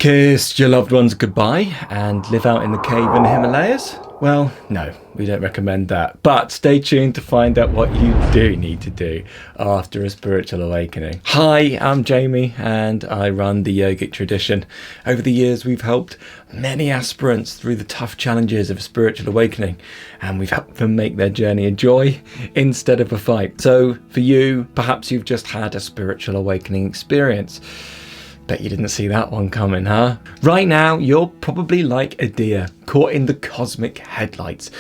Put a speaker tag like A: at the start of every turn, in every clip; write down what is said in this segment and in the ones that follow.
A: Kissed your loved ones goodbye and live out in the cave in the Himalayas? Well, no, we don't recommend that. But stay tuned to find out what you do need to do after a spiritual awakening. Hi, I'm Jamie and I run the yogic tradition. Over the years, we've helped many aspirants through the tough challenges of a spiritual awakening, and we've helped them make their journey a joy instead of a fight. So for you, perhaps you've just had a spiritual awakening experience. Bet you didn't see that one coming, huh? Right now, you're probably like a deer caught in the cosmic headlights,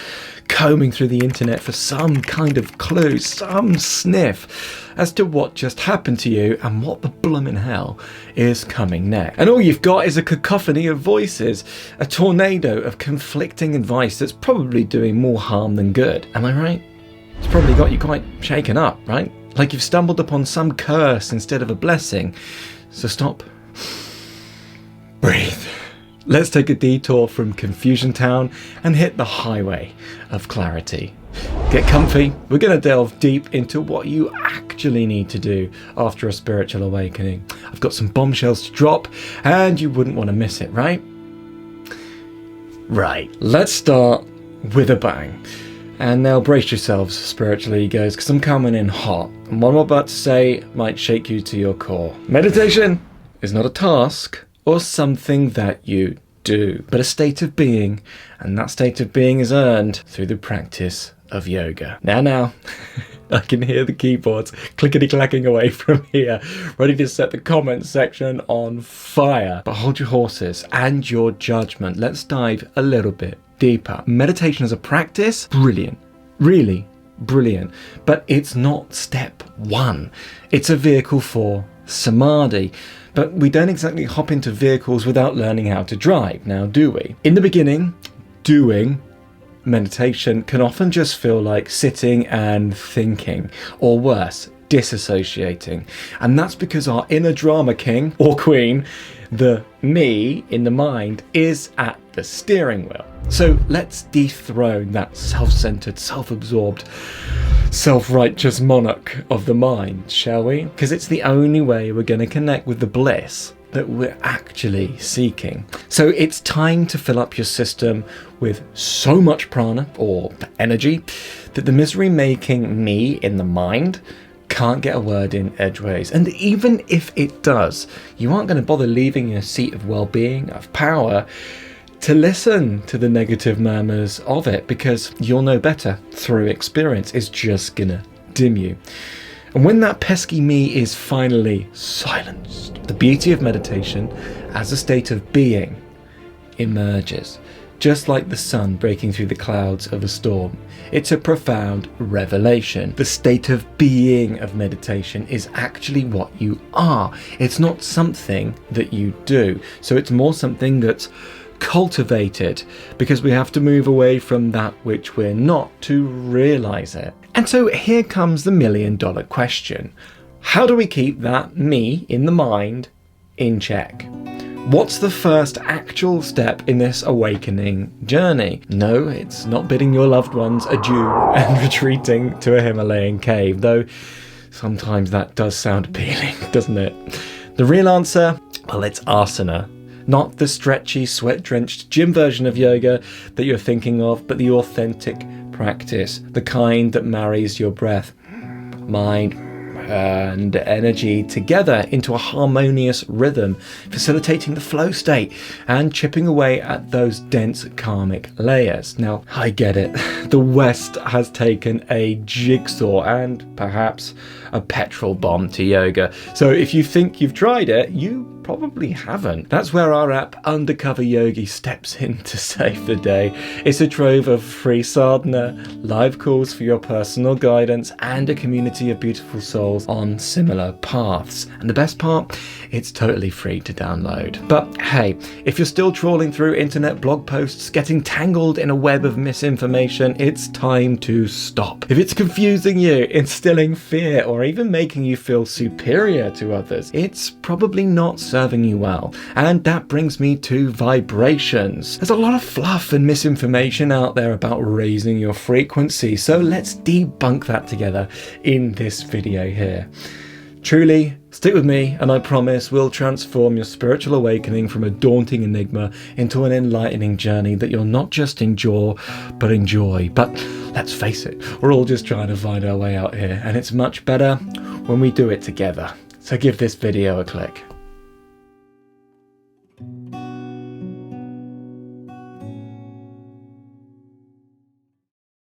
A: combing through the internet for some kind of clue, some sniff as to what just happened to you and what the bloomin' hell is coming next. And all you've got is a cacophony of voices, a tornado of conflicting advice that's probably doing more harm than good. Am I right? It's probably got you quite shaken up, right? Like you've stumbled upon some curse instead of a blessing. So stop. Breathe. Let's take a detour from Confusion Town and hit the highway of clarity. Get comfy. We're going to delve deep into what you actually need to do after a spiritual awakening. I've got some bombshells to drop and you wouldn't want to miss it, right? Right. Let's start with a bang. And now brace yourselves, spiritual egos, because I'm coming in hot. And what I'm about to say might shake you to your core. Meditation is not a task or something that you do, but a state of being, and that state of being is earned through the practice of yoga. Now, I can hear the keyboards clickety-clacking away from here, ready to set the comment section on fire. But hold your horses and your judgment. Let's dive a little bit deeper. Meditation as a practice, brilliant, really brilliant, but it's not step one. It's a vehicle for samadhi. But we don't exactly hop into vehicles without learning how to drive, now do we? In the beginning, doing meditation can often just feel like sitting and thinking, or worse, disassociating. And that's because our inner drama king or queen, the me in the mind, is at the steering wheel. So let's dethrone that self-centered, self-absorbed, self-righteous monarch of the mind, shall we? Because it's the only way we're going to connect with the bliss that we're actually seeking. So it's time to fill up your system with so much prana, or energy, that the misery-making me in the mind can't get a word in edgeways. And even if it does, you aren't going to bother leaving your seat of well-being, of power, to listen to the negative murmurs of it, because you'll know better through experience. It's just gonna dim you. And when that pesky me is finally silenced, the beauty of meditation as a state of being emerges. Just like the sun breaking through the clouds of a storm. It's a profound revelation. The state of being of meditation is actually what you are. It's not something that you do. So it's more something that's cultivated, because we have to move away from that which we're not to realize it. And so here comes the million-dollar question. How do we keep that me in the mind in check? What's the first actual step in this awakening journey? No, it's not bidding your loved ones adieu and retreating to a Himalayan cave, though sometimes that does sound appealing, doesn't it? The real answer? Well, it's asana. Not the stretchy, sweat-drenched gym version of yoga that you're thinking of, but the authentic practice, the kind that marries your breath, mind, and energy together into a harmonious rhythm, facilitating the flow state and chipping away at those dense karmic layers. Now, I get it. The West has taken a jigsaw and perhaps a petrol bomb to yoga. So if you think you've tried it, you probably haven't. That's where our app Undercover Yogi steps in to save the day. It's a trove of free sadhana, live calls for your personal guidance, and a community of beautiful souls on similar paths. And the best part, it's totally free to download. But hey, if you're still trawling through internet blog posts, getting tangled in a web of misinformation, it's time to stop. If it's confusing you, instilling fear, or even making you feel superior to others, it's probably not serving you well. And that brings me to vibrations. There's a lot of fluff and misinformation out there about raising your frequency, so let's debunk that together in this video here. Truly, Stick with me and I promise we'll transform your spiritual awakening from a daunting enigma into an enlightening journey that you'll not just endure, but enjoy. But let's face it, we're all just trying to find our way out here, and it's much better when we do it together. So give this video a click.